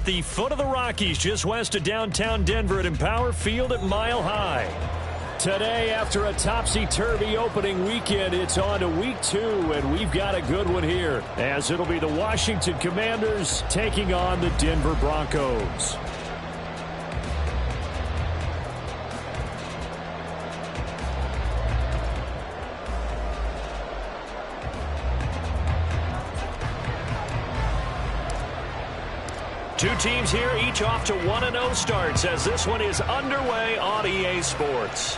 at the foot of the Rockies, just west of downtown Denver at Empower Field at Mile High. Today, after a topsy-turvy opening weekend, it's on to week 2, and we've got a good one here, as it'll be the Washington Commanders taking on the Denver Broncos. Two teams here, each off to 1-0 starts as this one is underway on EA Sports.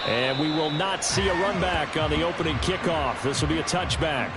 And we will not see a run back on the opening kickoff. This will be a touchback.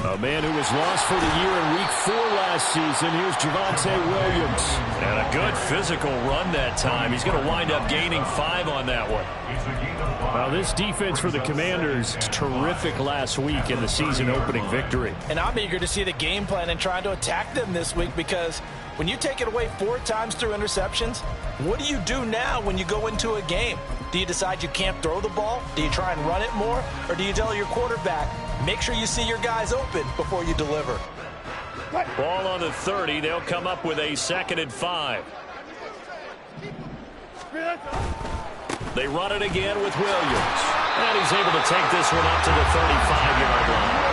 A man who was lost for the year in Week 4 last season. Here's Javonte Williams. And a good physical run that time. He's going to wind up gaining 5 on that one. Well, this defense for the Commanders, terrific last week in the season opening victory. And I'm eager to see the game plan and trying to attack them this week, because when you take it away 4 times through interceptions, what do you do now when you go into a game? Do you decide you can't throw the ball? Do you try and run it more? Or do you tell your quarterback, make sure you see your guys open before you deliver? Ball on the 30. They'll come up with a 2nd and 5. They run it again with Williams. And he's able to take this one up to the 35-yard line.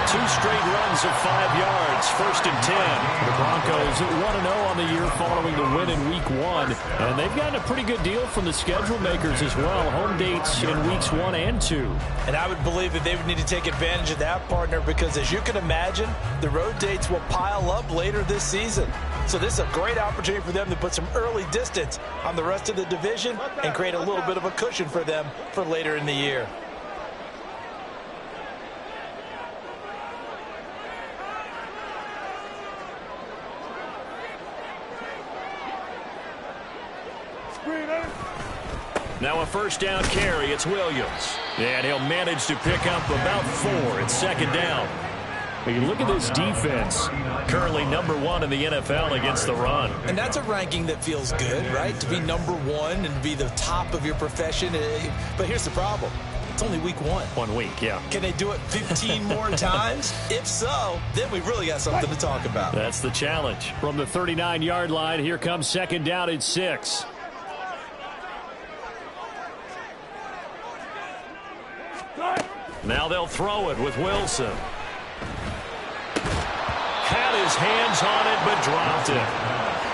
2 straight runs of 5 yards, 1st and 10. The Broncos at 1-0 on the year following the win in Week 1. And they've gotten a pretty good deal from the schedule makers as well. Home dates in Weeks 1 and 2. And I would believe that they would need to take advantage of that, partner, because as you can imagine, the road dates will pile up later this season. So this is a great opportunity for them to put some early distance on the rest of the division and create a little bit of a cushion for them for later in the year. Now a 1st down carry. It's Williams. And he'll manage to pick up about 4. It's 2nd down. When you look at this defense, currently number 1 in the NFL against the run. And that's a ranking that feels good, right? To be number 1 and be the top of your profession. But here's the problem. It's only week 1. 1 week, yeah. Can they do it 15 more times? If so, then we really got something to talk about. That's the challenge. From the 39-yard line, here comes 2nd down and 6. Now they'll throw it with Wilson. Had his hands on it, but dropped it.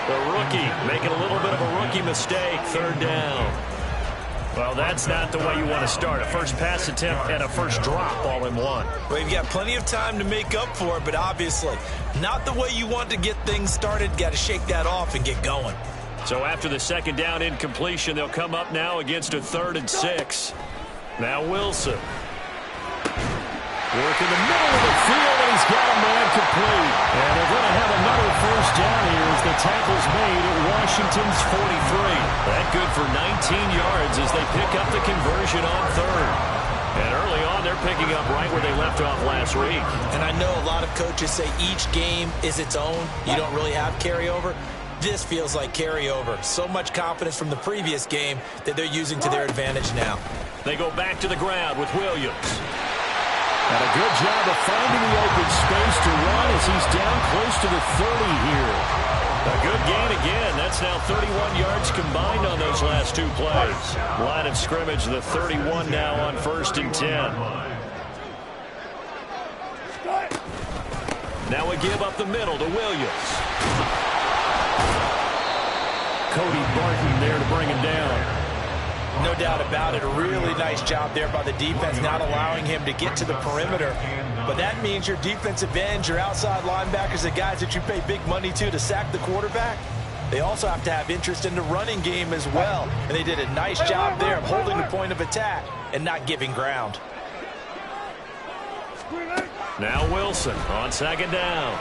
The rookie making a little bit of a rookie mistake. 3rd down. Well, that's not the way you want to start. A first pass attempt and a first drop all in one. Well, you've got plenty of time to make up for it, but obviously not the way you want to get things started. Got to shake that off and get going. So after the 2nd down incompletion, they'll come up now against a 3rd and 6. Now Wilson. Work in the middle of the field, and he's got a man complete. And they're going to have another 1st down here as the tackle's made at Washington's 43. That good for 19 yards as they pick up the conversion on 3rd. And early on, they're picking up right where they left off last week. And I know a lot of coaches say each game is its own. You don't really have carryover. This feels like carryover. So much confidence from the previous game that they're using to their advantage now. They go back to the ground with Williams. And a good job of finding the open space to run as he's down close to the 30 here. A good gain again. That's now 31 yards combined on those last 2 plays. Line of scrimmage, the 31 now on 1st and 10. Now a give up the middle to Williams. Cody Barton there to bring him down. No doubt about it. A really nice job there by the defense, not allowing him to get to the perimeter. But that means your defensive ends, your outside linebackers, the guys that you pay big money to sack the quarterback, they also have to have interest in the running game as well. And they did a nice job there of holding the point of attack and not giving ground. Now Wilson on 2nd down.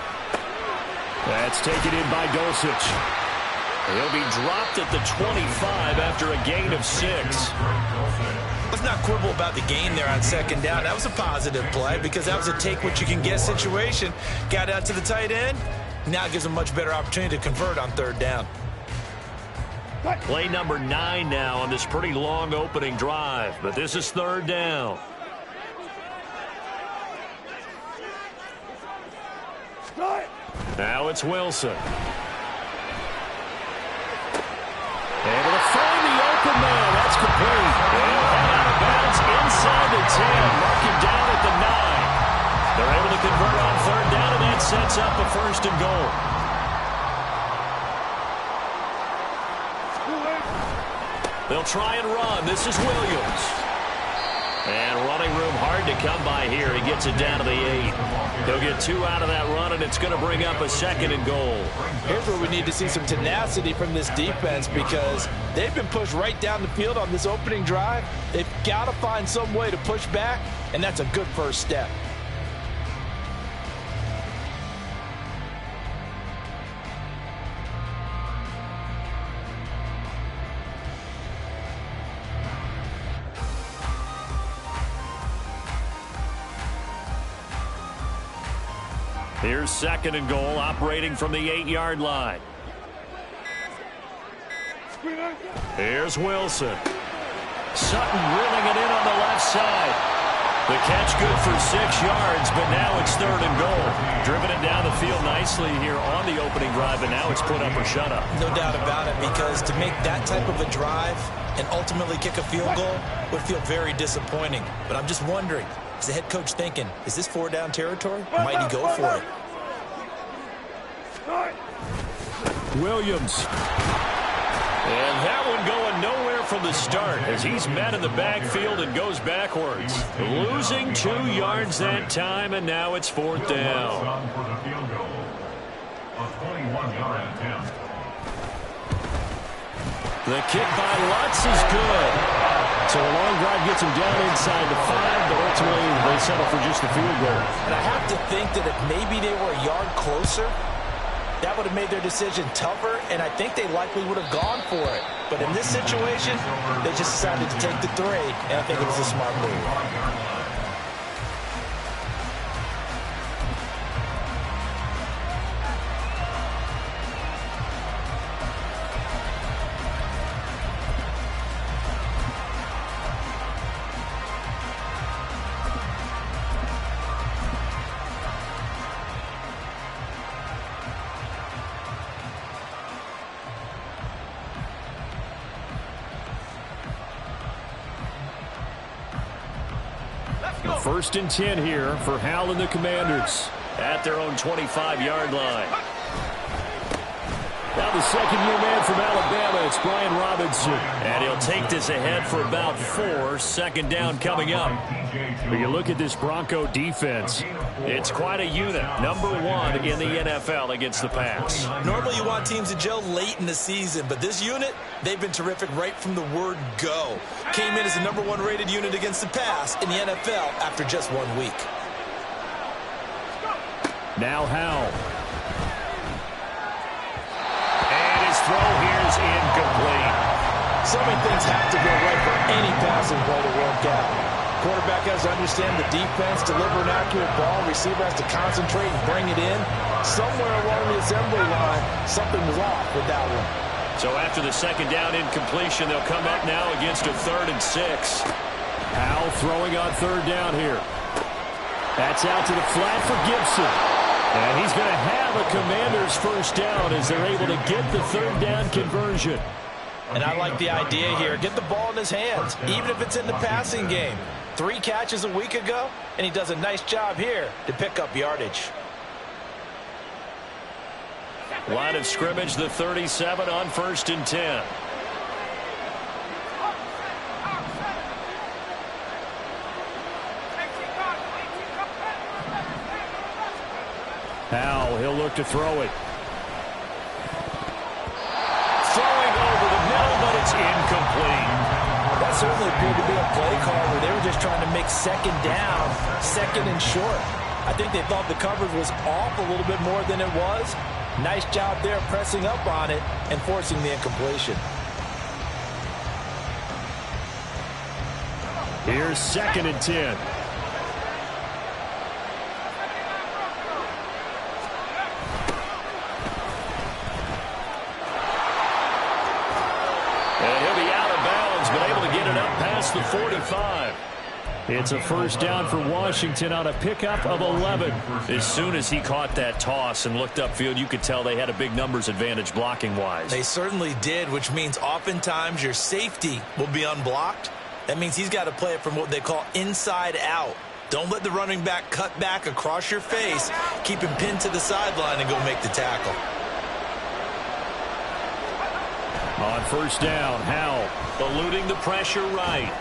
That's taken in by Dulcich. He'll be dropped at the 25 after a gain of 6. Let's not quibble about the gain there on second down. That was a positive play because that was a take-what-you-can-get situation. Got out to the tight end. Now it gives them a much better opportunity to convert on third down. Play number 9 now on this pretty long opening drive, but this is third down. Now it's Wilson. Able to find the open man. That's complete. And out of bounds inside the 10. Mark him down at the 9. They're able to convert on third down, and that sets up a first and goal. They'll try and run. This is Williams. And running room hard to come by here. He gets it down to the 8. He'll get 2 out of that run, and it's going to bring up a second and goal. Here's where we need to see some tenacity from this defense because they've been pushed right down the field on this opening drive. They've got to find some way to push back, and that's a good first step. Here's second and goal, operating from the 8-yard line. Here's Wilson. Sutton reeling it in on the left side. The catch good for 6 yards, but now it's third and goal. Driven it down the field nicely here on the opening drive, and now it's put up or shut up. No doubt about it, because to make that type of a drive and ultimately kick a field goal would feel very disappointing. But I'm just wondering, is the head coach thinking, is this 4-down territory? Might he go for it? Williams. And that one going nowhere from the start as he's met in the backfield and goes backwards. Losing 2 yards that time, and now it's fourth down. The kick by Lutz is good. So a long drive gets him down inside the 5, but ultimately they settle for just the field goal. And I have to think that if maybe they were a yard closer, that would have made their decision tougher, and I think they likely would have gone for it. But in this situation, they just decided to take the 3, and I think it was a smart move. First and 10 here for Hal and the Commanders at their own 25-yard line. Now the second-year man from Alabama, it's Brian Robinson. And he'll take this ahead for about 4. Second down coming up. When you look at this Bronco defense, it's quite a unit. Number 1 in the NFL against the pass. Normally you want teams to gel late in the season, but this unit, they've been terrific right from the word go. Came in as the number 1 rated unit against the pass in the NFL after just 1 week. Now Hal. And his throw here is incomplete. So many things have to go right for any passing play to work out. Quarterback has to understand the defense, deliver an accurate ball. Receiver has to concentrate and bring it in. Somewhere along the assembly line, something was off with that one. So after the second down incompletion, they'll come up now against a 3rd and 6. Hal throwing on third down here. That's out to the flat for Gibson. And he's going to have a Commander's first down as they're able to get the third down conversion. And I like the idea here. Get the ball in his hands, even if it's in the passing game. 3 catches a week ago, and he does a nice job here to pick up yardage. Line of scrimmage, the 37 on 1st and 10. Hal, he'll look to throw it. Throwing over the middle, but it's incomplete. That certainly appeared to be a play call where they were just trying to make second down, 2nd and short. I think they thought the coverage was off a little bit more than it was, Nice job there pressing up on it and forcing the incompletion. Here's 2nd and 10. And he'll be out of bounds, but able to get it up past the 45. It's a first down for Washington on a pickup of 11. As soon as he caught that toss and looked upfield, you could tell they had a big numbers advantage blocking-wise. They certainly did, which means oftentimes your safety will be unblocked. That means he's got to play it from what they call inside out. Don't let the running back cut back across your face. Keep him pinned to the sideline and go make the tackle. On first down, Howell eluding the pressure right.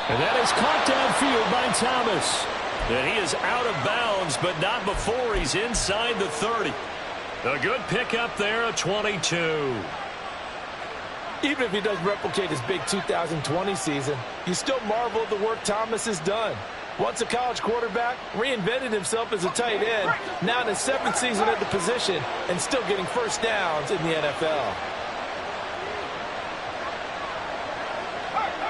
And that is caught downfield by Thomas. And he is out of bounds, but not before he's inside the 30. A good pickup there, a 22. Even if he doesn't replicate his big 2020 season, you still marvel at the work Thomas has done. Once a college quarterback, reinvented himself as a tight end, now in his 7th season at the position, and still getting first downs in the NFL.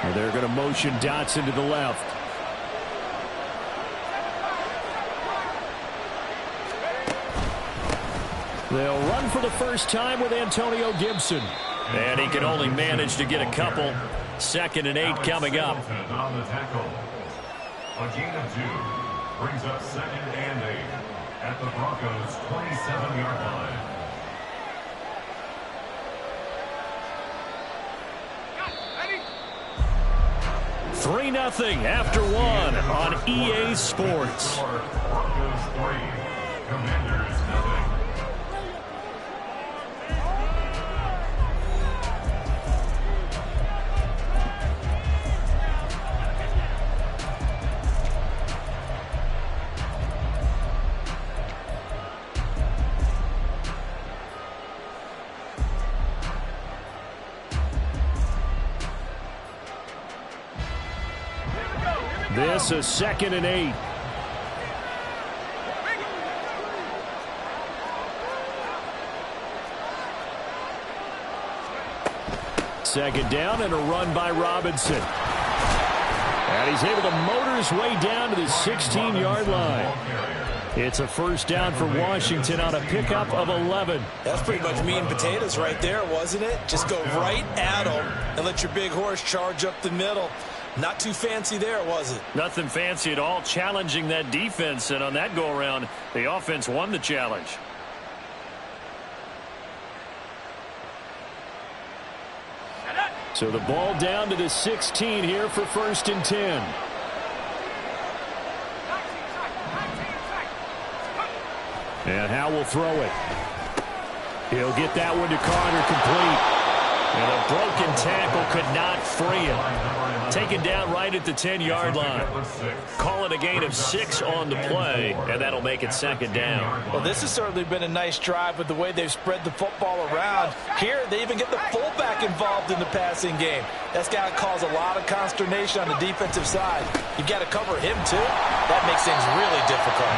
And they're going to motion Dotson to the left. They'll run for the first time with Antonio Gibson. And he can only manage to get a couple. 2nd and 8 coming up. On the tackle. A gain of 2 brings up 2nd and 8 at the Broncos' 27-yard line. 3-0 after 1 on EA Sports. Broncos 3, Commanders 0. This is 2nd and 8. Second down and a run by Robinson. And he's able to motor his way down to the 16-yard line. It's a first down for Washington on a pickup of 11. That's pretty much meat and potatoes right there, wasn't it? Just go right at him and let your big horse charge up the middle. Not too fancy there, was it? Nothing fancy at all, challenging that defense. And on that go-around, the offense won the challenge. So the ball down to the 16 here for 1st and 10. And Howell will throw it. He'll get that one to Carter complete. And a broken tackle could not free him. Taken down right at the 10-yard line. Call it a gain of 6 on the play, and that'll make it 2nd down. Well, this has certainly been a nice drive with the way they've spread the football around. Here, they even get the fullback involved in the passing game. That's got to cause a lot of consternation on the defensive side. You've got to cover him, too. That makes things really difficult.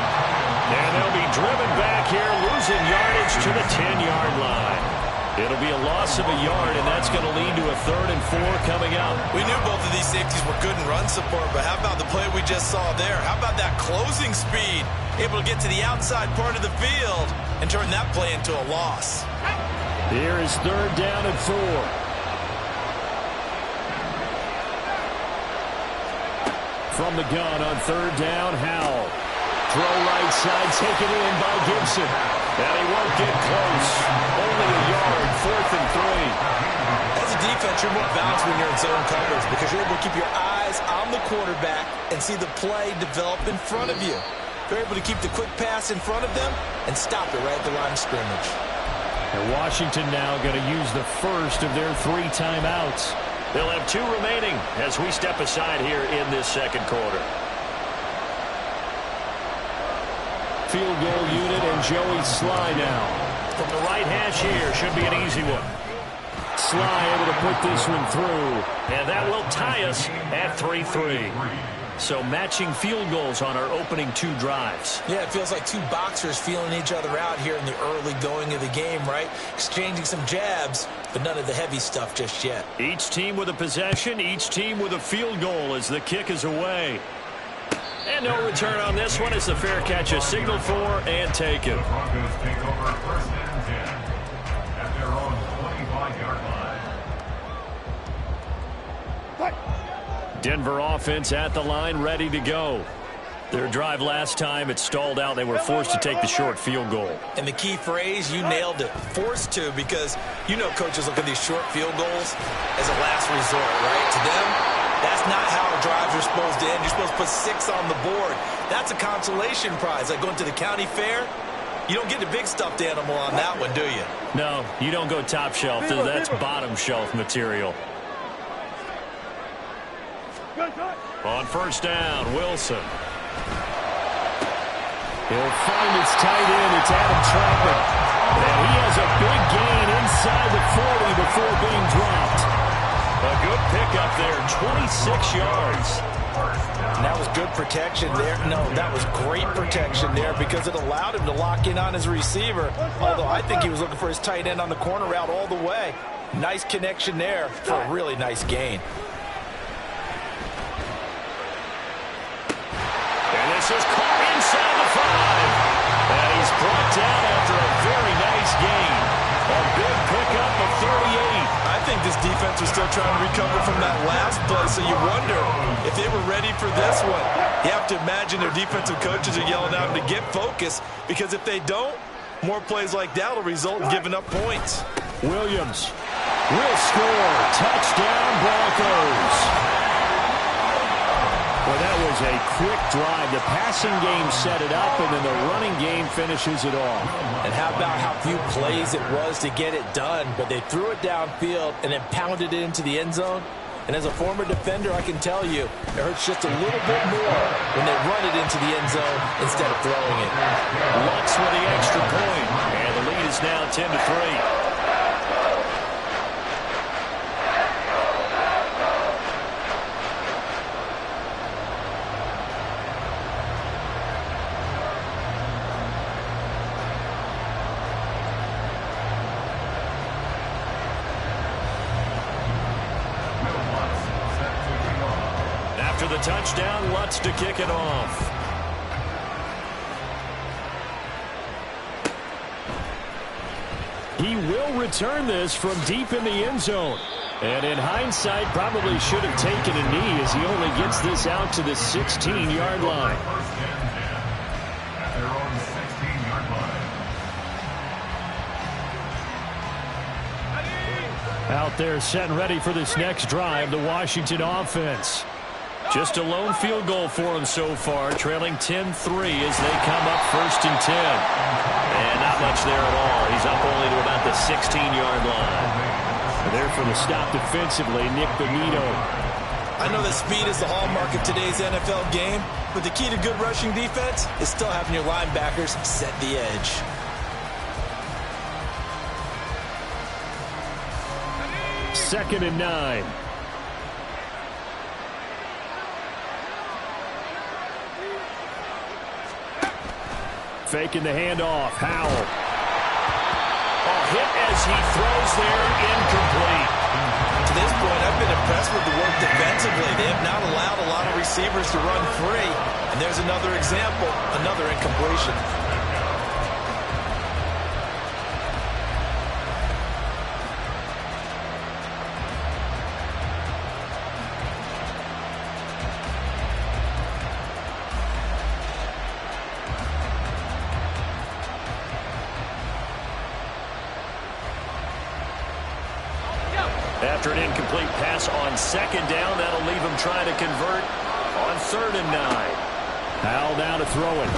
And they'll be driven back here, losing yardage to the 10-yard line. It'll be a loss of a yard, and that's going to lead to a 3rd and 4 coming up. We knew both of these safeties were good in run support, but how about the play we just saw there? How about that closing speed? Able to get to the outside part of the field and turn that play into a loss. Here is 3rd down and 4. From the gun on 3rd down, Howell. Throw right side, taken in by Gibson. And he won't get close. Only a yard, 4th and 3. As a defense, you're more balanced when you're in zone coverage because you're able to keep your eyes on the quarterback and see the play develop in front of you. They're able to keep the quick pass in front of them and stop it right at the line of scrimmage. And Washington now going to use the first of their 3 timeouts. They'll have 2 remaining as we step aside here in this 2nd quarter. Field goal unit and Joey Sly now. From the right hash here, should be an easy one. Sly able to put this one through, and that will tie us at 3-3. So matching field goals on our opening 2 drives. Yeah, it feels like 2 boxers feeling each other out here in the early going of the game, right? Exchanging some jabs, but none of the heavy stuff just yet. Each team with a possession, each team with a field goal as the kick is away. And no return on this one as the fair catch is signaled for and taken. The Broncos take over 1st and 10 at their own 25-yard line. Denver offense at the line, ready to go. Their drive last time, it stalled out. They were forced to take the short field goal. And the key phrase, you nailed it, forced to, because you know coaches look at these short field goals as a last resort, right? To them, that's not how drives are supposed to end. You're supposed to put 6 on the board. That's a consolation prize. Like going to the county fair, you don't get the big stuffed animal on that one, do you? No, you don't go top shelf. That's bottom shelf material. On 1st down, Wilson. He'll find his tight end. It's Adam Trautman. And he has a big gain inside the 40 before being dropped. A good pickup there, 26 yards. And that was good protection there. No, that was great protection there because it allowed him to lock in on his receiver. Although I think he was looking for his tight end on the corner route all the way. Nice connection there for a really nice gain. This is caught inside the 5. And he's brought down after a very nice gain. A big pickup of 38. I think this defense was still trying to recover from that last play, so you wonder if they were ready for this one. You have to imagine their defensive coaches are yelling at them to get focused, because if they don't, more plays like that will result in giving up points. Williams will score. Touchdown, Broncos. Well, that was a quick drive. The passing game set it up, and then the running game finishes it off. And how about how few plays it was to get it done, but they threw it downfield and then pounded it into the end zone. And as a former defender, I can tell you, it hurts just a little bit more when they run it into the end zone instead of throwing it. Lutz with the extra point, and the lead is now 10-3. After the touchdown, Lutz to kick it off. He will return this from deep in the end zone. And in hindsight, probably should have taken a knee as he only gets this out to the 16-yard line. At their own 16-yard line. Out there set and ready for this next drive, the Washington offense. Just a lone field goal for him so far, trailing 10-3 as they come up 1st and 10. And not much there at all. He's up only to about the 16-yard line. There for the stop defensively, Nick Benito. I know that speed is the hallmark of today's NFL game, but the key to good rushing defense is still having your linebackers set the edge. Second and 9. Faking the handoff. Howell. Hit as he throws there, incomplete. To this point, I've been impressed with the work defensively. They have not allowed a lot of receivers to run free. And there's another example, another incompletion. After an incomplete pass on 2nd down, that'll leave him trying to convert on 3rd and 9. Howell now to throw it.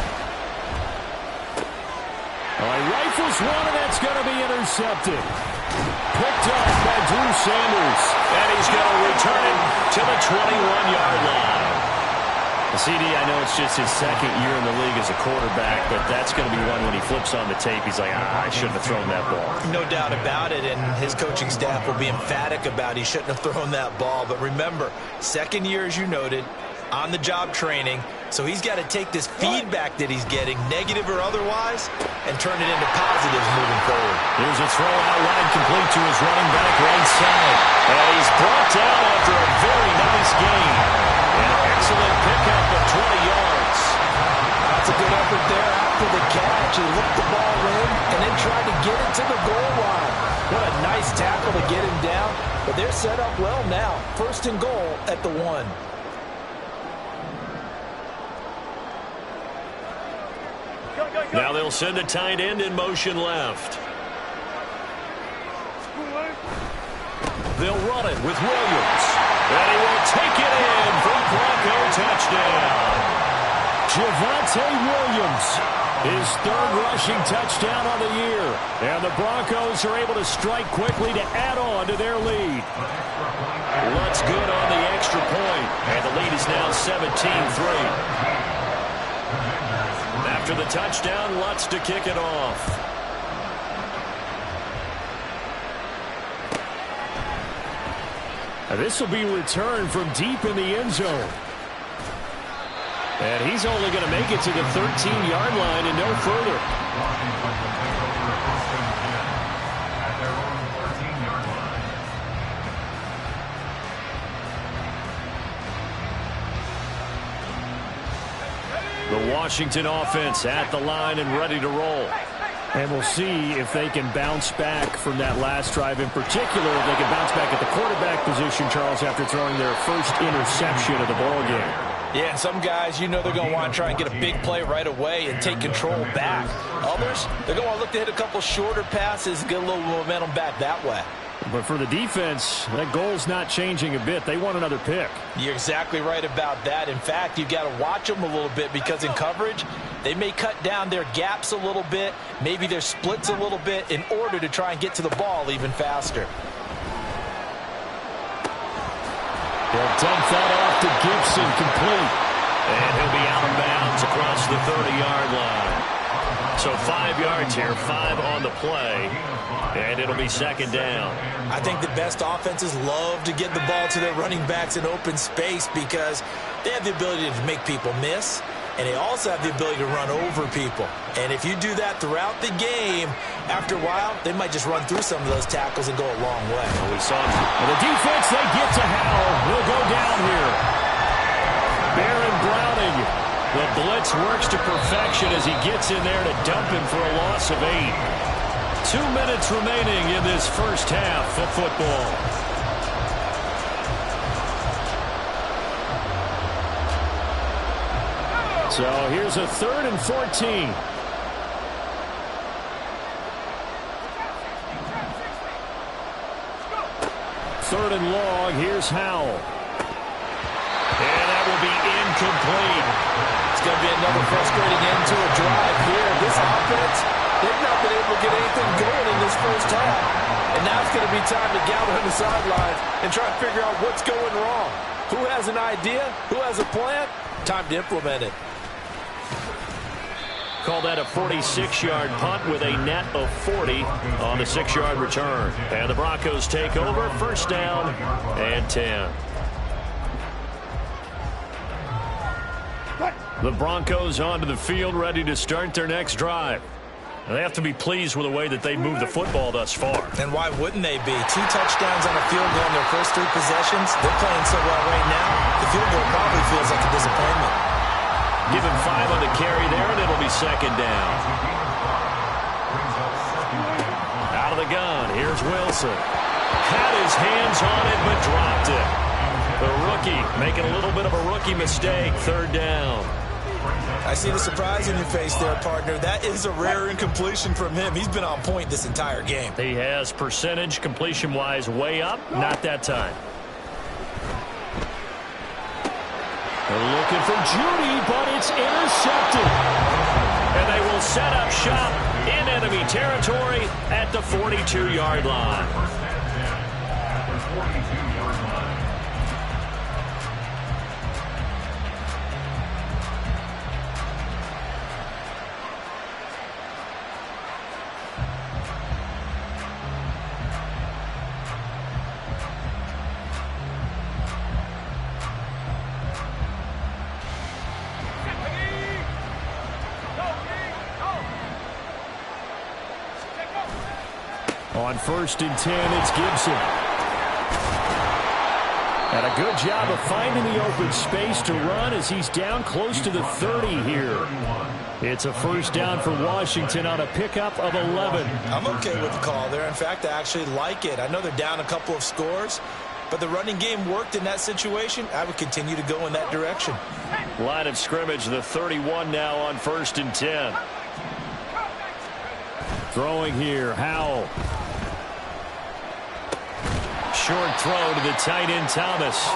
Rifles one, and that's going to be intercepted. Picked up by Drew Sanders. And he's going to return it to the 21-yard line. CD, I know it's just his 2nd year in the league as a quarterback, but that's going to be one when he flips on the tape. He's like, I shouldn't have thrown that ball. No doubt about it, and his coaching staff will be emphatic about he shouldn't have thrown that ball. But remember, 2nd year, as you noted, on-the-job training. So he's got to take this feedback that he's getting, negative or otherwise, and turn it into positives moving forward. Here's a throw out wide, complete to his running back right side. And he's brought down after a very nice gain. An excellent pickup of 20 yards. That's a good effort there after the catch. He looked the ball in and then tried to get it to the goal line. What a nice tackle to get him down. But they're set up well now. 1st and goal at the 1. Now they'll send a tight end in motion left. They'll run it with Williams. And he will take it in for a Bronco touchdown. Javonte Williams, his 3rd rushing touchdown on the year. And the Broncos are able to strike quickly to add on to their lead. Lutz good on the extra point. And the lead is now 17-3. After the touchdown, Lutz to kick it off. This will be returned from deep in the end zone. And he's only going to make it to the 13-yard line and no further. The Washington offense at the line and ready to roll. And we'll see if they can bounce back from that last drive in particular. If they can bounce back at the quarterback position, Charles, after throwing their first interception of the ball game. Yeah, and some guys, you know they're going to want to try and get a big play right away and take control back. Others, they're going to want to look to hit a couple shorter passes, get a little momentum back that way. But for the defense, that goal's not changing a bit. They want another pick. You're exactly right about that. In fact, you've got to watch them a little bit because in coverage, they may cut down their gaps a little bit, maybe their splits a little bit in order to try and get to the ball even faster. They'll dump that off to Gibson, complete. And he'll be out of bounds across the 30-yard line. So 5 yards here, 5 on the play, and it'll be 2nd down. I think the best offenses love to get the ball to their running backs in open space because they have the ability to make people miss, and they also have the ability to run over people. And if you do that throughout the game, after a while, they might just run through some of those tackles and go a long way. Well, we saw the defense, they get to Howell. He'll go down here. Baron Browning. The blitz works to perfection as he gets in there to dump him for a loss of 8. 2 minutes remaining in this first half of football. So here's a 3rd and 14. Third and long. Here's Howell. And that will be incomplete. It's going to be another frustrating end to a drive here. This offense, they've not been able to get anything going in this first half. And now it's going to be time to gather on the sidelines and try to figure out what's going wrong. Who has an idea? Who has a plan? Time to implement it. Call that a 46-yard punt with a net of 40 on the 6-yard return. And the Broncos take over, 1st down and 10. The Broncos onto the field, ready to start their next drive. They have to be pleased with the way that they moved the football thus far. And why wouldn't they be? 2 touchdowns on a field goal in their first 3 possessions. They're playing so well right now, the field goal probably feels like a disappointment. Give him 5 on the carry there, and it'll be 2nd down. Out of the gun, here's Wilson. Had his hands on it, but dropped it. The rookie making a little bit of a rookie mistake, 3rd down. I see the surprise in your face there, partner. That is a rare incompletion from him. He's been on point this entire game. He has percentage completion-wise way up, not that time. They're looking for Judy, but it's intercepted. And they will set up shop in enemy territory at the 42-yard line. On 1st and 10, it's Gibson. And a good job of finding the open space to run as he's down close to the 30 here. It's a first down for Washington on a pickup of 11. I'm okay with the call there. In fact, I actually like it. I know they're down a couple of scores, but the running game worked in that situation. I would continue to go in that direction. Line of scrimmage, the 31 now on 1st and 10. Throwing here, Howell. Short throw to the tight end, Thomas.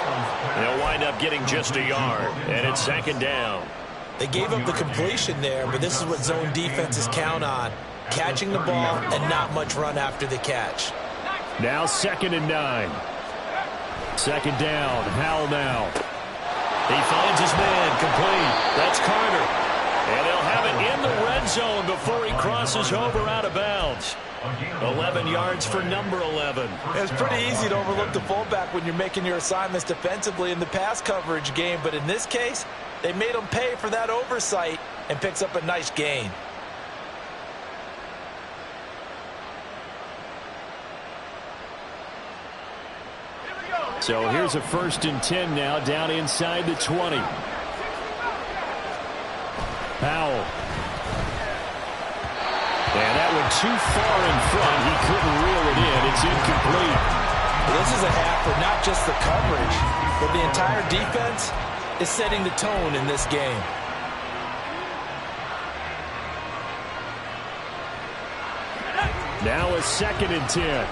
They'll wind up getting just a yard, and it's 2nd down. They gave up the completion there, but this is what zone defenses count on. Catching the ball and not much run after the catch. Now 2nd and 9. 2nd down, Howell now. He finds his man, complete. That's Carter. And they'll have it in the red zone before he crosses over out of bounds. 11 yards for number 11. It's pretty easy to overlook the fullback when you're making your assignments defensively in the pass coverage game, but in this case, they made him pay for that oversight and picks up a nice gain. So here's a 1st and 10 now, down inside the 20. Powell. And that went too far in front. He couldn't reel it in. It's incomplete. This is a half for not just the coverage, but the entire defense is setting the tone in this game. Now a 2nd and 10.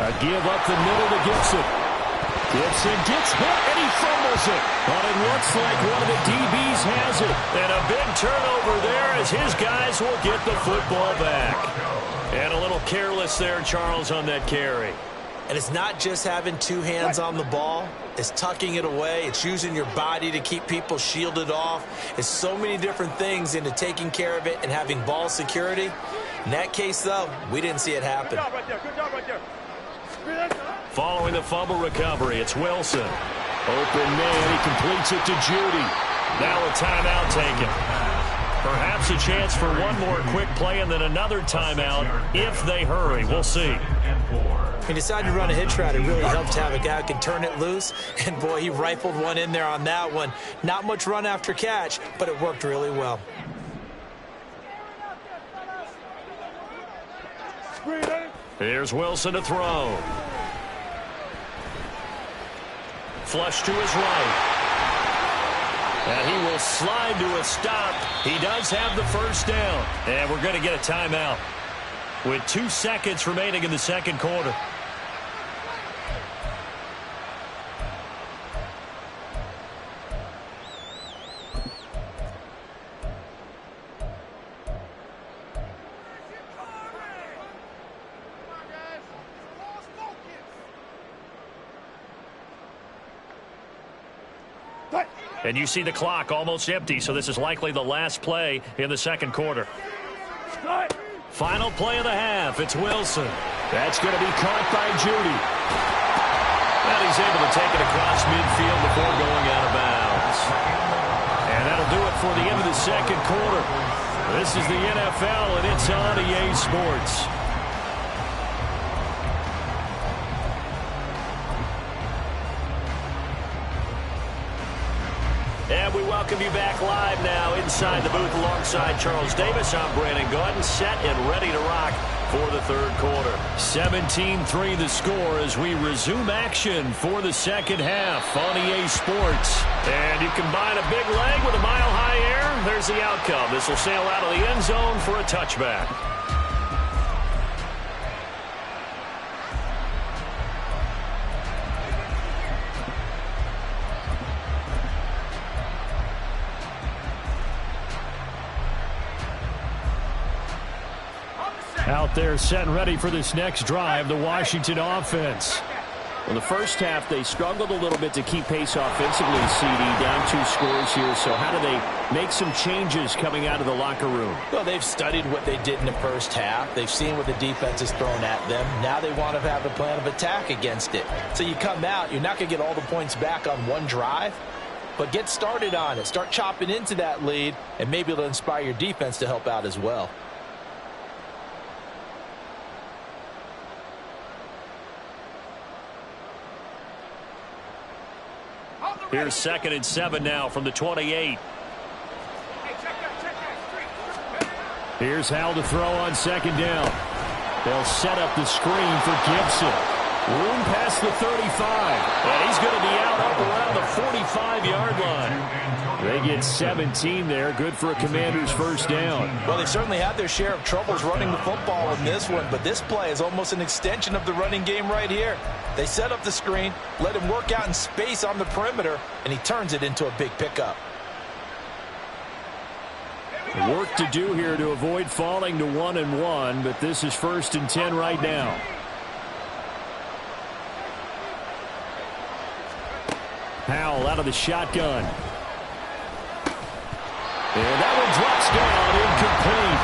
A give up the middle to Gibson. Gibson gets hit and he fumbles it. But it looks like one of the DBs has it. And a big turnover there as his guys will get the football back. And a little careless there, Charles, on that carry. And it's not just having two hands on the ball. It's tucking it away. It's using your body to keep people shielded off. It's so many different things into taking care of it and having ball security. In that case, though, we didn't see it happen. Good job right there. Good job right there. Following the fumble recovery, it's Wilson. Open man, he completes it to Judy. Now a timeout taken. Perhaps a chance for one more quick play and then another timeout if they hurry. We'll see. He decided to run a hitch route. It really helped to have a guy who can turn it loose. And, boy, he rifled one in there on that one. Not much run after catch, but it worked really well. Here's Wilson to throw. Flush to his right. And he will slide to a stop. He does have the first down. And we're going to get a timeout with 2 seconds remaining in the second quarter. And you see the clock almost empty, so this is likely the last play in the second quarter. Final play of the half. It's Wilson. That's going to be caught by Judy. And he's able to take it across midfield before going out of bounds. And that'll do it for the end of the second quarter. This is the NFL, and it's on EA Sports. And we welcome you back live now inside the booth alongside Charles Davis. I'm Brandon Gordon, set and ready to rock for the third quarter. 17-3 the score as we resume action for the second half on EA Sports. And you combine a big leg with a mile-high air, there's the outcome. This will sail out of the end zone for a touchback. Out there set and ready for this next drive, the Washington offense. Well, the first half, they struggled a little bit to keep pace offensively, CD, down 2 scores here. So how do they make some changes coming out of the locker room? Well, they've studied what they did in the first half. They've seen what the defense has thrown at them. Now they want to have a plan of attack against it. So you come out, you're not going to get all the points back on one drive. but get started on it. Start chopping into that lead, and maybe it'll inspire your defense to help out as well. Here's 2nd and 7 now from the 28. Here's Howell to throw on 2nd down. They'll set up the screen for Gibson. Room past the 35. And he's going to be out up around the 45-yard line. They get 17 there. Good for a Commanders first down. Well, they certainly had their share of troubles running the football in this one, but this play is almost an extension of the running game right here. They set up the screen, let him work out in space on the perimeter, and he turns it into a big pickup. Work to do here to avoid falling to 1-1, but this is 1st and 10 right now. Howell out of the shotgun. And that one drops down, incomplete.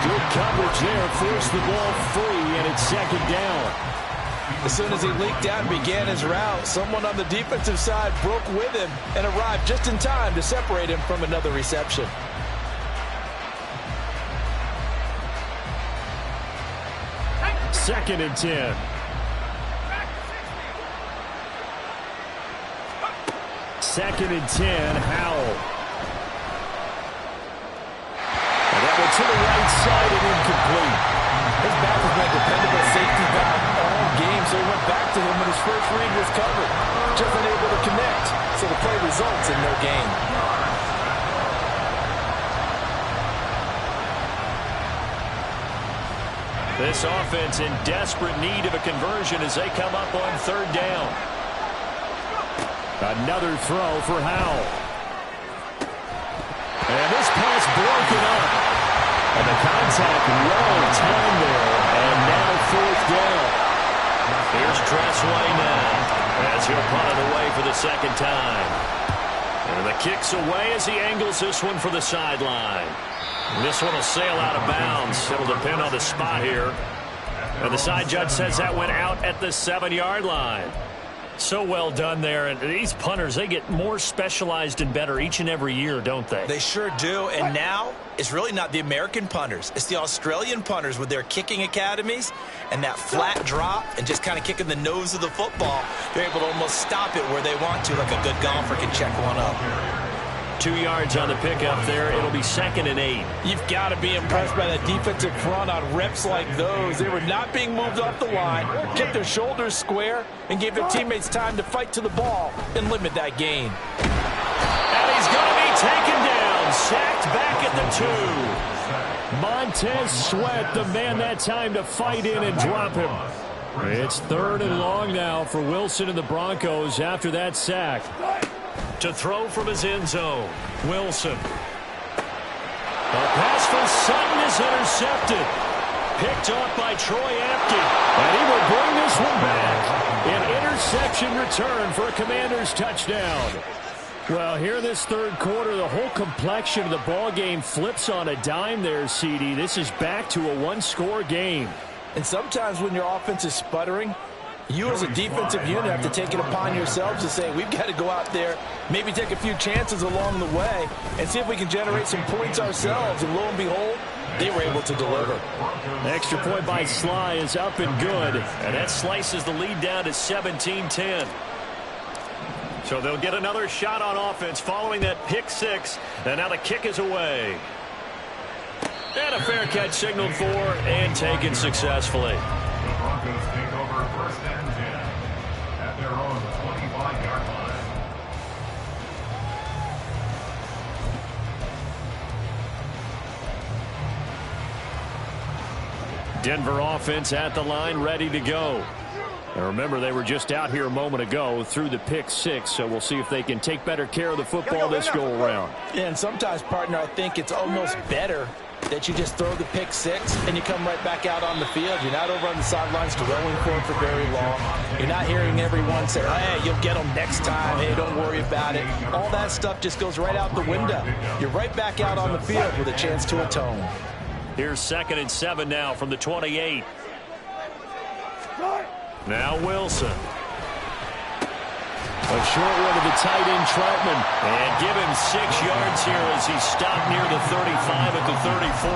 Good coverage there, forced the ball free, and it's 2nd down. As soon as he leaked out and began his route, someone on the defensive side broke with him and arrived just in time to separate him from another reception. Second and 10. Second and 10, Howell. And that one to the right side and incomplete. His back has been a dependable safety valve all game, so he went back to him when his first read was covered. Just unable to connect, so the play results in no gain. This offense in desperate need of a conversion as they come up on 3rd down. Another throw for Howell. And this pass broken up. And the contact well timed there. And now 4th down. Here's Tressway now as he'll punt it away for the 2nd time. And the kick's away as he angles this one for the sideline. This one will sail out of bounds. It'll depend on the spot here. And the side judge says that went out at the 7-yard line. So well done there. And these punters, they get more specialized and better each and every year, don't they? They sure do. And now it's really not the American punters. It's the Australian punters with their kicking academies and that flat drop and just kind of kicking the nose of the football. They're able to almost stop it where they want to, like a good golfer can check one up. 2 yards on the pickup there. It'll be 2nd and 8. You've got to be impressed by that defensive front on reps like those. They were not being moved off the line, kept their shoulders square, and gave their teammates time to fight to the ball and limit that gain. And he's going to be taken down, sacked back at the 2. Montez Sweat, the man that time to fight in and drop him. It's 3rd and long now for Wilson and the Broncos after that sack. To throw from his end zone, Wilson. A pass for Sutton is intercepted. Picked off by Troy Apke. And he will bring this one back. An interception return for a Commanders touchdown. Well, here in this 3rd quarter, the whole complexion of the ball game flips on a dime there, CD. This is back to a 1-score game. And sometimes when your offense is sputtering, you as a defensive unit have to take it upon yourselves to say, we've got to go out there, maybe take a few chances along the way, and see if we can generate some points ourselves. And lo and behold, they were able to deliver. Extra point by Sly is up and good. And that slices the lead down to 17-10. So they'll get another shot on offense following that pick 6. And now the kick is away. And a fair catch signaled for and taken successfully. The Broncos take over 1st and 10 at their own 25-yard line. Denver offense at the line, ready to go. And remember, they were just out here a moment ago through the pick 6, so we'll see if they can take better care of the football this go-around. Yeah, and sometimes, partner, I think it's almost better that you just throw the pick 6 and you come right back out on the field. You're not over on the sidelines throwing for it for very long. You're not hearing everyone say, hey, you'll get them next time. Hey, don't worry about it. All that stuff just goes right out the window. You're right back out on the field with a chance to atone. Here's 2nd and 7 now from the 28. Now Wilson. A short one to the tight end, Troutman. And give him 6 yards here as he stopped near the 35 at the 34.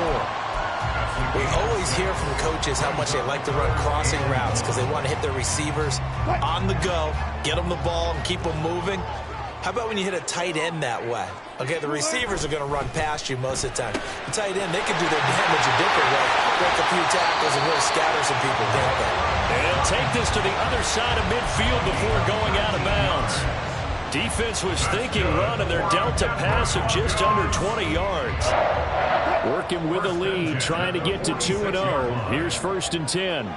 We always hear from coaches how much they like to run crossing routes because they want to hit their receivers on the go, get them the ball, and keep them moving. How about when you hit a tight end that way? Okay, the receivers are going to run past you most of the time. The tight end, they can do their damage a different way, break a few tackles and really scatter some people, can't they? And take this to the other side of midfield before going out of bounds. Defense was thinking run, and they're dealt a pass of just under 20 yards. Working with a lead, trying to get to 2-0. Here's 1st and 10.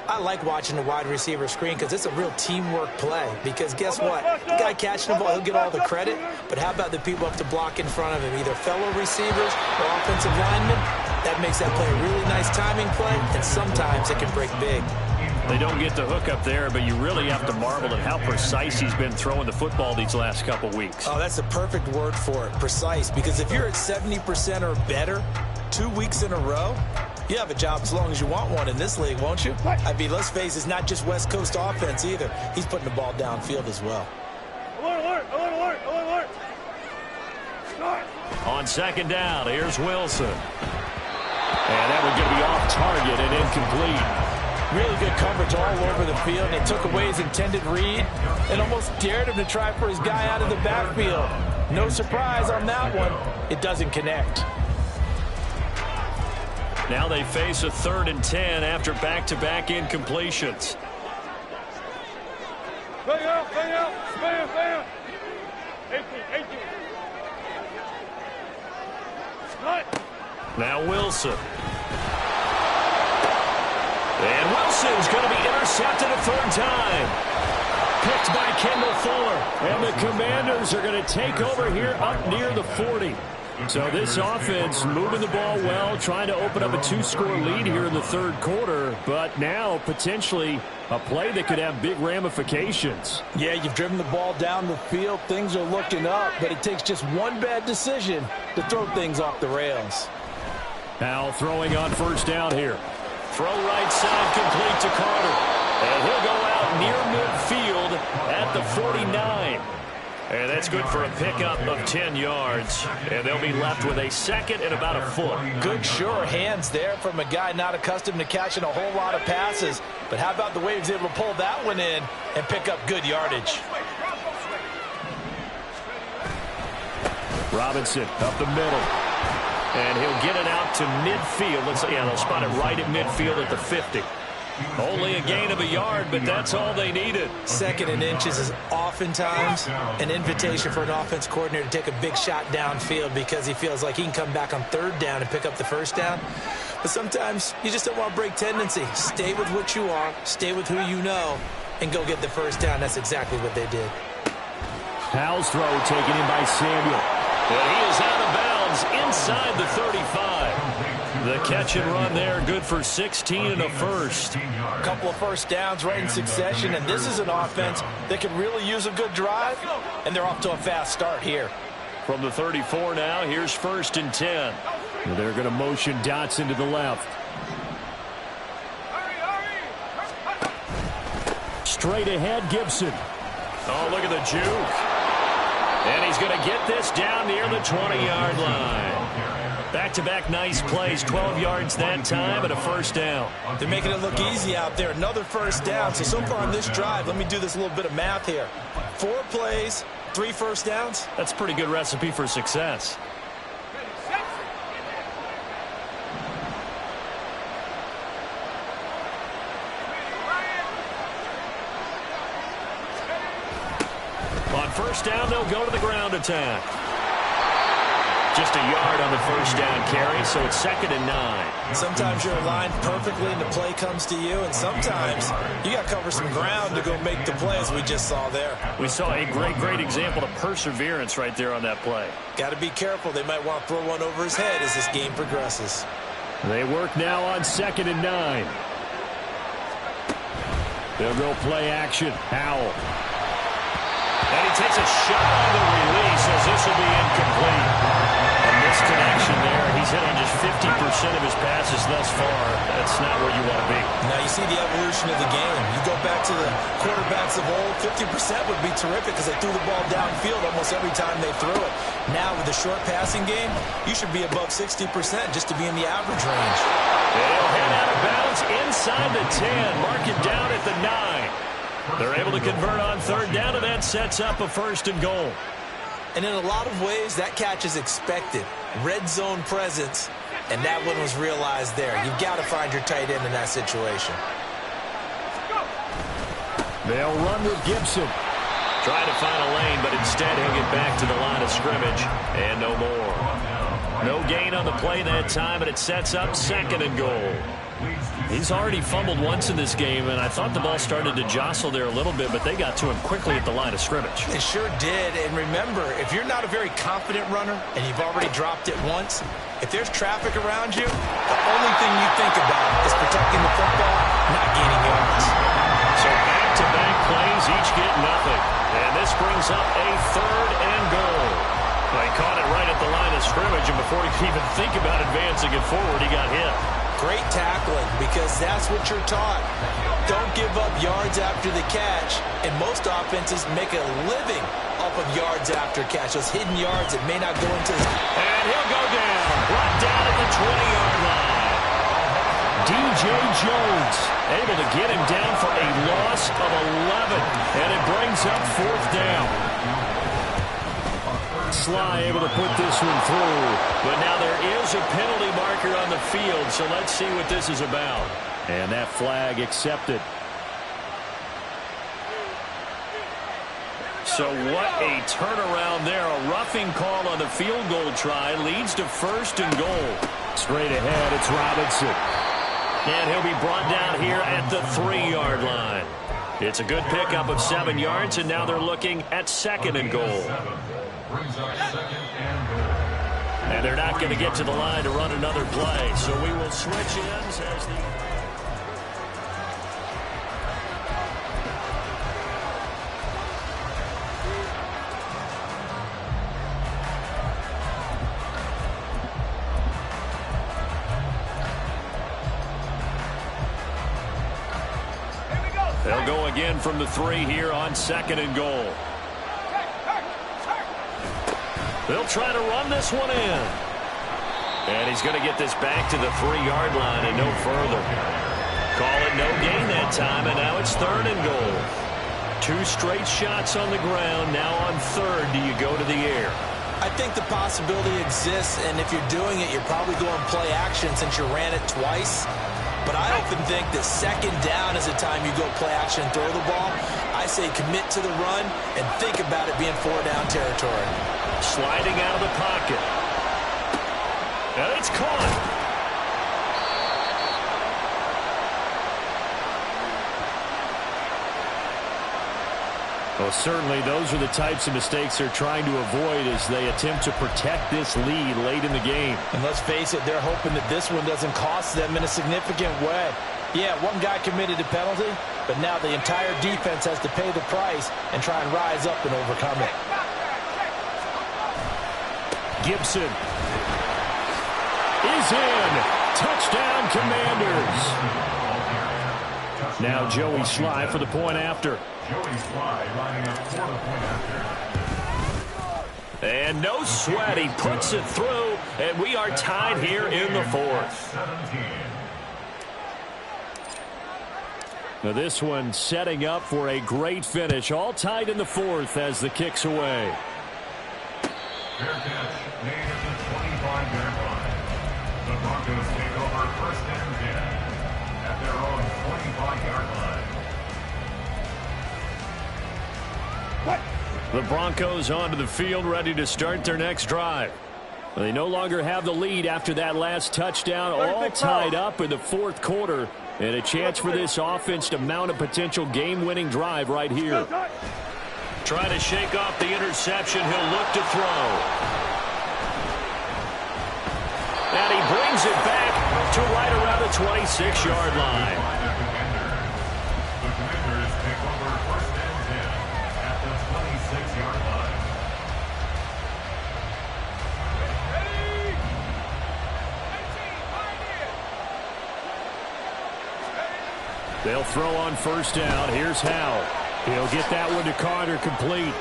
I like watching the wide receiver screen because it's a real teamwork play. Because guess what? The guy catching the ball, he'll get all the credit. But how about the people up to block in front of him, either fellow receivers or offensive linemen? That makes that play a really nice timing play, and sometimes it can break big. They don't get the hook up there, but you really have to marvel at how precise he's been throwing the football these last couple weeks. Oh, that's the perfect word for it, precise. Because if you're at 70% or better 2 weeks in a row, you have a job as long as you want one in this league, won't you? I mean, let's face it, it's not just West Coast offense either. He's putting the ball downfield as well. Alert, alert, alert, alert, alert. On 2nd down, here's Wilson. And that would be off target and incomplete. Really good coverage all over the field. They took away his intended read and almost dared him to try for his guy out of the backfield. No surprise on that one. It doesn't connect. Now they face a 3rd and 10 after back-to-back incompletions. Bang out, bang out, bam, bam. 18. Cut. Now Wilson. And Wilson's going to be intercepted a 3rd time. Picked by Kendall Fuller. And the Commanders are going to take over here up near the 40. So this offense moving the ball well, trying to open up a 2-score lead here in the 3rd quarter. But now potentially a play that could have big ramifications. Yeah, you've driven the ball down the field. Things are looking up, but it takes just one bad decision to throw things off the rails. Now throwing on 1st down here. Throw right side complete to Carter. And he'll go out near midfield at the 49. And that's good for a pickup of 10 yards. And they'll be left with a 2nd and about a foot. Good sure hands there from a guy not accustomed to catching a whole lot of passes. But how about the way he was able to pull that one in and pick up good yardage? Robinson up the middle. And he'll get it out to midfield. They'll spot it right at midfield at the 50. Only a gain of a yard, but that's all they needed. 2nd and inches is oftentimes an invitation for an offense coordinator to take a big shot downfield because he feels like he can come back on 3rd down and pick up the 1st down. But sometimes you just don't want to break tendency. Stay with what you are, stay with who you know, and go get the 1st down. That's exactly what they did. Howell's throw taken in by Samuel. And he is out of bounds inside the 35. The catch and run there, good for 16 and a 1st. A couple of 1st downs right in succession, and this is an offense that can really use a good drive, and they're off to a fast start here. From the 34 now, here's 1st and 10. And they're going to motion Dotson to the left. Straight ahead, Gibson. Oh, look at the juke. And he's going to get this down near the 20-yard line. Back-to-back nice plays, 12 yards that time and a 1st down. They're making it look easy out there. Another 1st down. So far on this drive, let me do this little bit of math here. 4 plays, 3 1st downs. That's a pretty good recipe for success. On 1st down, they'll go to the ground attack. Just a yard on the 1st down carry, so it's 2nd and 9. Sometimes you're aligned perfectly and the play comes to you, and sometimes you got to cover some ground to go make the play, as we just saw there. We saw a great example of perseverance right there on that play. Got to be careful. They might want to throw one over his head as this game progresses. They work now on 2nd and 9. They'll go play action. Howell. And he takes a shot on the release as this will be incomplete. A misconnection there. He he's hit on just 50% of his passes thus far. That's not where you want to be. Now you see the evolution of the game. You go back to the quarterbacks of old, 50% would be terrific because they threw the ball downfield almost every time they threw it. Now with the short passing game, you should be above 60% just to be in the average range. They'll head out of bounds inside the 10. Mark it down at the 9. They're able to convert on third down, and that sets up a 1st and goal. And in a lot of ways, that catch is expected. Red zone presence, and that one was realized there. You've got to find your tight end in that situation. They'll run with Gibson. Trying to find a lane, but instead he'll get back to the line of scrimmage, and no more. No gain on the play that time, and it sets up 2nd and goal. He's already fumbled once in this game, and I thought the ball started to jostle there a little bit, but they got to him quickly at the line of scrimmage. It sure did, and remember, if you're not a very confident runner and you've already dropped it once, if there's traffic around you, the only thing you think about is protecting the football, not gaining yards. So back-to-back plays, each get nothing. And this brings up a 3rd and goal. They caught it right at the line of scrimmage, and before he could even think about advancing it forward, he got hit. Great tackling, because that's what you're taught. Don't give up yards after the catch, and most offenses make a living off of yards after catch, those hidden yards that may not go into the... And he'll go down, brought down at the 20-yard line. DJ Jones able to get him down for a loss of 11, and it brings up 4th down. Sly able to put this one through, but now there is a penalty marker on the field, so let's see what this is about. And that flag accepted. So what a turnaround there. A roughing call on the field goal try leads to 1st and goal. Straight ahead, it's Robinson. And he'll be brought down here at the 3-yard line. It's a good pickup of 7 yards, and now they're looking at 2nd and goal. And they're not going to get to the line to run another play, so we will switch ends as the... They'll go again from the 3 here on 2nd and goal. They'll try to run this one in. And he's going to get this back to the 3-yard line and no further. Call it no gain that time, and now it's 3rd and goal. 2 straight shots on the ground. Now on 3rd, do you go to the air? I think the possibility exists, and if you're doing it, you're probably going play action since you ran it twice. But I often think that 2nd down is the time you go play action and throw the ball. I say commit to the run and think about it being 4-down territory. Sliding out of the pocket. And it's caught. Well, certainly those are the types of mistakes they're trying to avoid as they attempt to protect this lead late in the game. And let's face it, they're hoping that this one doesn't cost them in a significant way. Yeah, one guy committed a penalty, but now the entire defense has to pay the price and try and rise up and overcome it. Gibson is in. Touchdown, Commanders. Now Joey Sly for the point after. Joey Sly lining up for the point after. And no sweat. He puts it through, and we are tied here in the 4th. Now this one setting up for a great finish. All tied in the 4th as the kick's away. Fair catch made at the 25-yard line. The Broncos take over 1st and 10 at their own 25-yard line. The Broncos onto the field, ready to start their next drive. They no longer have the lead after that last touchdown, all tied up in the 4th quarter, and a chance for this offense to mount a potential game-winning drive right here. Trying to shake off the interception, he'll look to throw. And he brings it back to right around the 26-yard line. The Commanders take over 1st and 10 at the 26-yard line. They'll throw on first down. Here's Howell. He'll get that one to Carter, complete.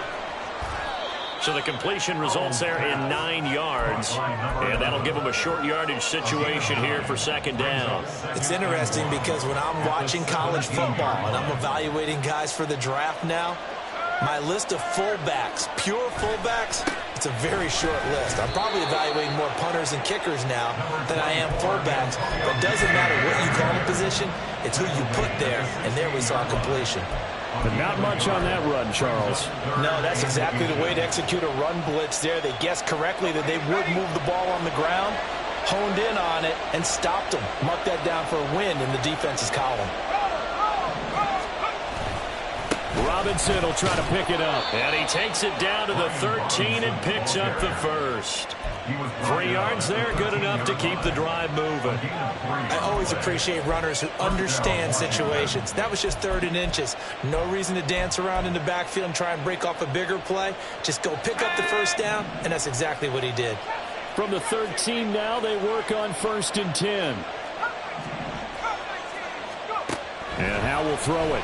So the completion results there in 9 yards, and that'll give them a short yardage situation here for second down. It's interesting because when I'm watching college football and I'm evaluating guys for the draft now, my list of fullbacks, pure fullbacks, it's a very short list. I'm probably evaluating more punters and kickers now than I am fullbacks, but it doesn't matter what you call the position, it's who you put there, and there we saw completion. But not much on that run, Charles. No, that's exactly the way to execute a run blitz there. They guessed correctly that they would move the ball on the ground, honed in on it, and stopped them. Mark that down for a win in the defense's column. Robinson will try to pick it up. And he takes it down to the 13 and picks up the first. 3 yards there, good enough to keep the drive moving. I always appreciate runners who understand situations. That was just 3rd and inches. No reason to dance around in the backfield and try and break off a bigger play. Just go pick up the first down, and that's exactly what he did. From the 13 now, they work on 1st and 10. And Howell will throw it.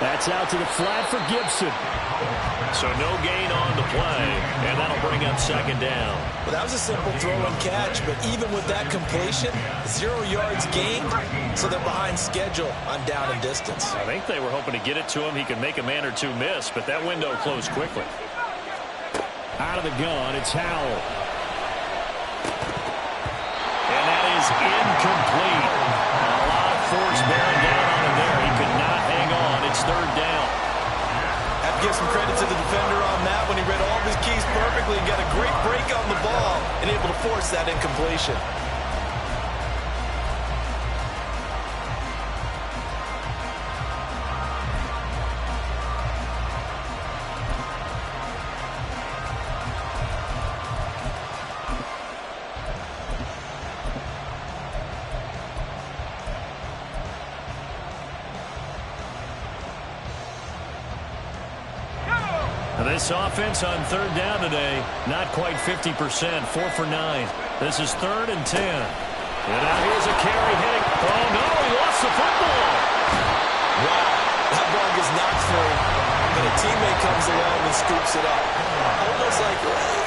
That's out to the flat for Gibson. So no gain on the play, and that'll bring up second down. Well, that was a simple throw and catch, but even with that completion, 0 yards gained, so they're behind schedule on down and distance. I think they were hoping to get it to him. He could make a man or two miss, but that window closed quickly. Out of the gun, it's Howell. And that is incomplete. A lot of force bearing down on him there. He could not hang on. It's 3rd down. Give some credit to the defender on that when he read all of his keys perfectly and got a great break on the ball and able to force that incompletion. This offense on 3rd down today, not quite 50%, 4 for 9. This is 3rd and 10. And now here's a carry hitting. Oh, no, he lost the football. Wow, that ball gets knocked free, but a teammate comes along and scoops it up.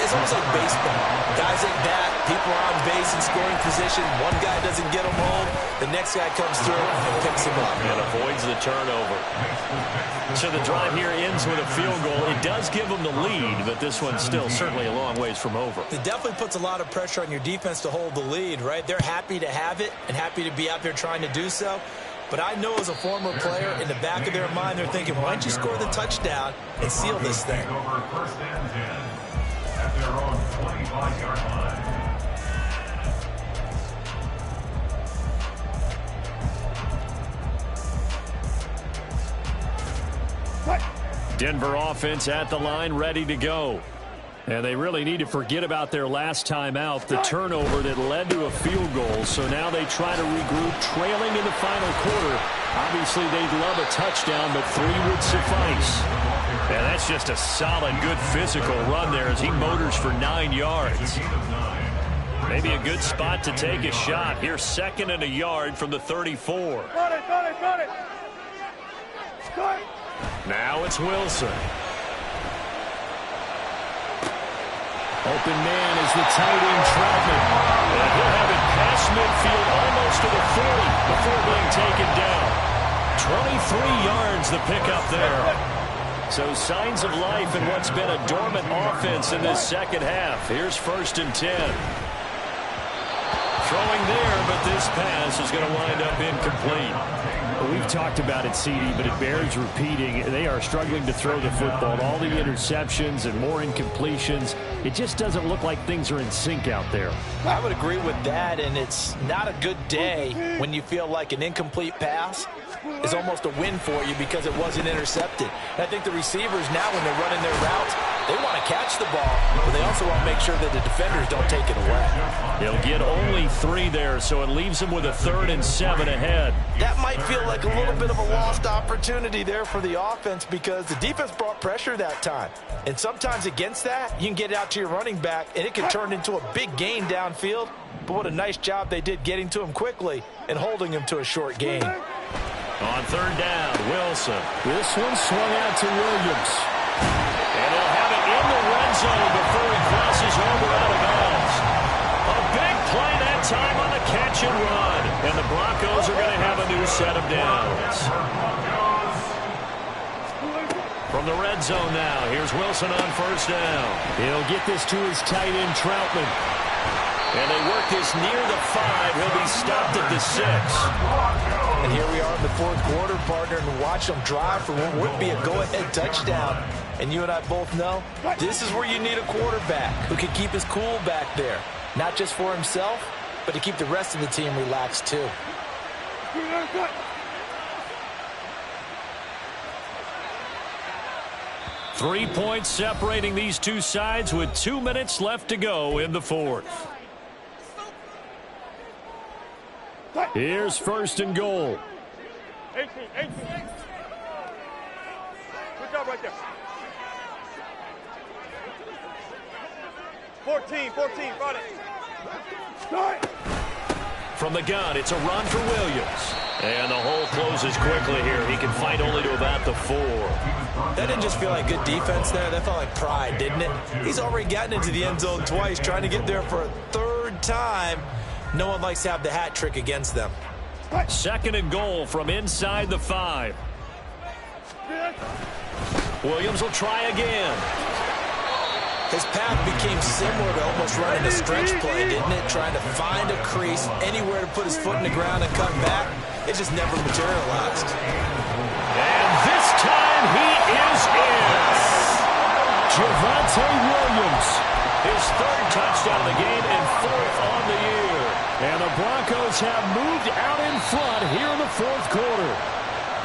It's almost like baseball. Guys at bat, people are on base in scoring position. One guy doesn't get him home. The next guy comes through and picks him up. And avoids the turnover. So the drive here ends with a field goal. It does give them the lead, but this one's still certainly a long ways from over. It definitely puts a lot of pressure on your defense to hold the lead, right? They're happy to have it and happy to be out there trying to do so. But I know as a former player, in the back of their mind, they're thinking, why don't you score the touchdown and seal this thing? Over 1st and 10 at their own 25-yard line. Denver offense at the line, ready to go. And they really need to forget about their last time out, the turnover that led to a field goal. So now they try to regroup, trailing in the final quarter. Obviously, they'd love a touchdown, but 3 would suffice. And that's just a solid, good physical run there as he motors for 9 yards. Maybe a good spot to take a shot. Here's 2nd and a yard from the 34. Got it. Now it's Wilson. Open man is the tight end, Troutman. And he'll have it past midfield almost to the 40 before being taken down. 23 yards the pickup there. So signs of life in what's been a dormant offense in this second half. Here's 1st and 10. Throwing there, but this pass is going to wind up incomplete. Well, we've talked about it, CD, but it bears repeating. They are struggling to throw the football. All the interceptions and more incompletions. It just doesn't look like things are in sync out there. I would agree with that, and it's not a good day when you feel like an incomplete pass is almost a win for you because it wasn't intercepted. And I think the receivers now, when they're running their routes, they want to catch the ball, but they also want to make sure that the defenders don't take it away. He'll get only 3 there, so it leaves him with a 3rd and 7 ahead. That might feel like a little bit of a lost opportunity there for the offense because the defense brought pressure that time. And sometimes against that, you can get it out to your running back, and it can turn into a big gain downfield. But what a nice job they did getting to him quickly and holding him to a short gain. On 3rd down, Wilson. This one swung out to Williams. And he'll have it in the red zone before he crosses over out of bounds. A big play that time on the catch and run. And the Broncos are going to have a new set of downs. From the red zone now, here's Wilson on 1st down. He'll get this to his tight end, Troutman. And they work this near the 5. He'll be stopped at the 6. And here we are in the 4th quarter, partner, and watch them drive for what would be a go-ahead touchdown. And you and I both know this is where you need a quarterback who can keep his cool back there. Not just for himself, but to keep the rest of the team relaxed too. 3 points separating these two sides with 2 minutes left to go in the 4th. Here's 1st and goal. 18. Good job right there. 14, got it. From the gun, it's a run for Williams. And the hole closes quickly here. He can fight only to about the 4. That didn't just feel like good defense there. That felt like pride, didn't it? He's already gotten into the end zone twice, trying to get there for a 3rd time. No one likes to have the hat trick against them. 2nd and goal from inside the 5. Williams will try again. His path became similar to almost running a stretch play, didn't it? Trying to find a crease, anywhere to put his foot in the ground and cut back. It just never materialized. And this time he is in. Javonte Williams. His 3rd touchdown of the game and 4th on the year. And the Broncos have moved out in front here in the 4th quarter.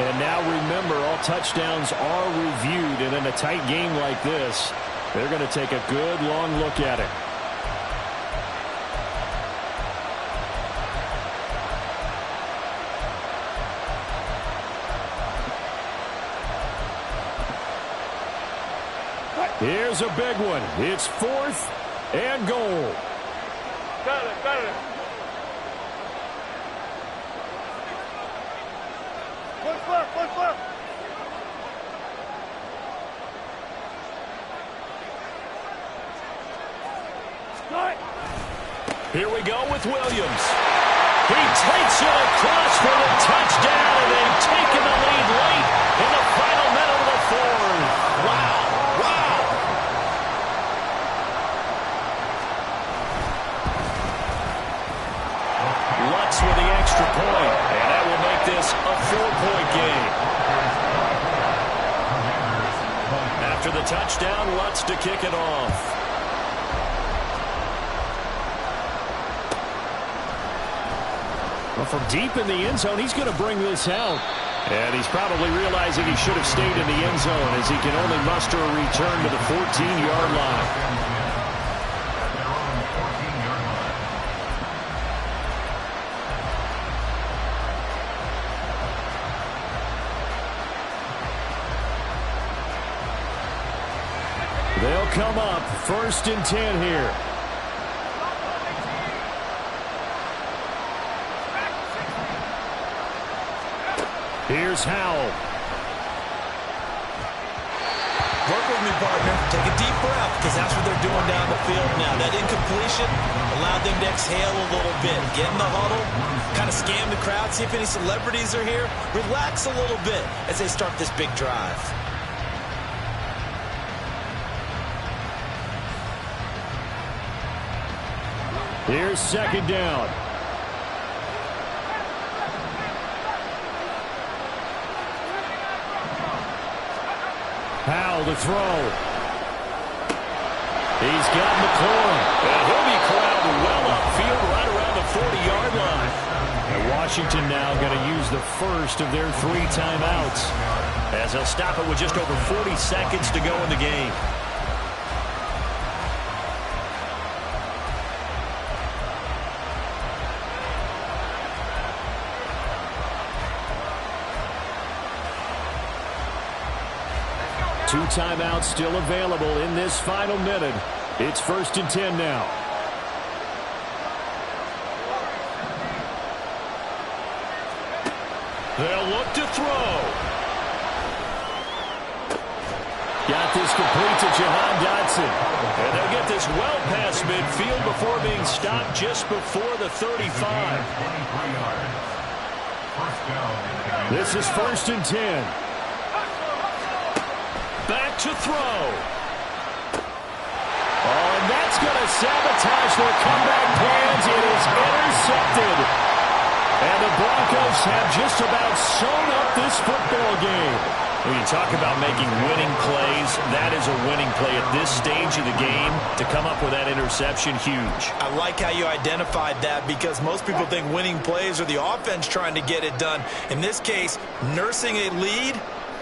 And now remember, all touchdowns are reviewed. And in a tight game like this, they're going to take a good long look at it. Here's a big one. It's 4th and goal. Got it. What's left? Here we go with Williams. He takes it across for the touchdown, and they've taken the lead late in the final minute of the 4th. Wow. Lutz with the extra point, and that will make this a 4-point game. After the touchdown, Lutz to kick it off. Well, from deep in the end zone, he's going to bring this out. And he's probably realizing he should have stayed in the end zone as he can only muster a return to the 14-yard line. They'll come up 1st and 10 here. Here's Howell. Work with me, partner. Take a deep breath, because that's what they're doing down the field now. That incompletion allowed them to exhale a little bit. Get in the huddle, kind of scan the crowd, see if any celebrities are here. Relax a little bit as they start this big drive. Here's 2nd down. Howell to throw. He's got McLaurin. And he'll be corralled well upfield right around the 40-yard line. And Washington now going to use the first of their 3 timeouts, as they'll stop it with just over 40 seconds to go in the game. Two timeouts still available in this final minute. It's 1st and 10 now. They'll look to throw. Got this complete to Jahan Dotson. And they'll get this well past midfield before being stopped just before the 35. This is 1st and 10. Back to throw. Oh, and that's going to sabotage their comeback plans. It is intercepted. And the Broncos have just about sewn up this football game. When you talk about making winning plays, that is a winning play at this stage of the game. To come up with that interception, huge. I like how you identified that, because most people think winning plays are the offense trying to get it done. In this case, nursing a lead,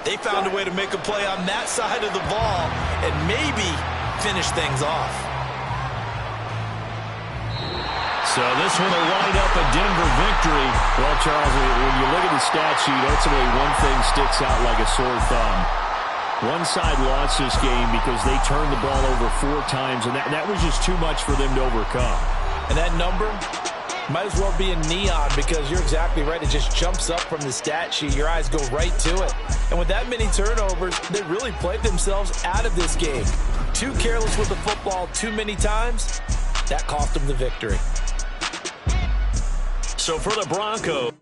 they found a way to make a play on that side of the ball and maybe finish things off. So this one will wind up a Denver victory. Well, Charles, when you look at the stat sheet, ultimately one thing sticks out like a sore thumb. One side lost this game because they turned the ball over 4 times, and that was just too much for them to overcome. And that number might as well be in neon, because you're exactly right. It just jumps up from the stat sheet. Your eyes go right to it. And with that many turnovers, they really played themselves out of this game. Too careless with the football too many times. That cost them the victory. So for the Broncos.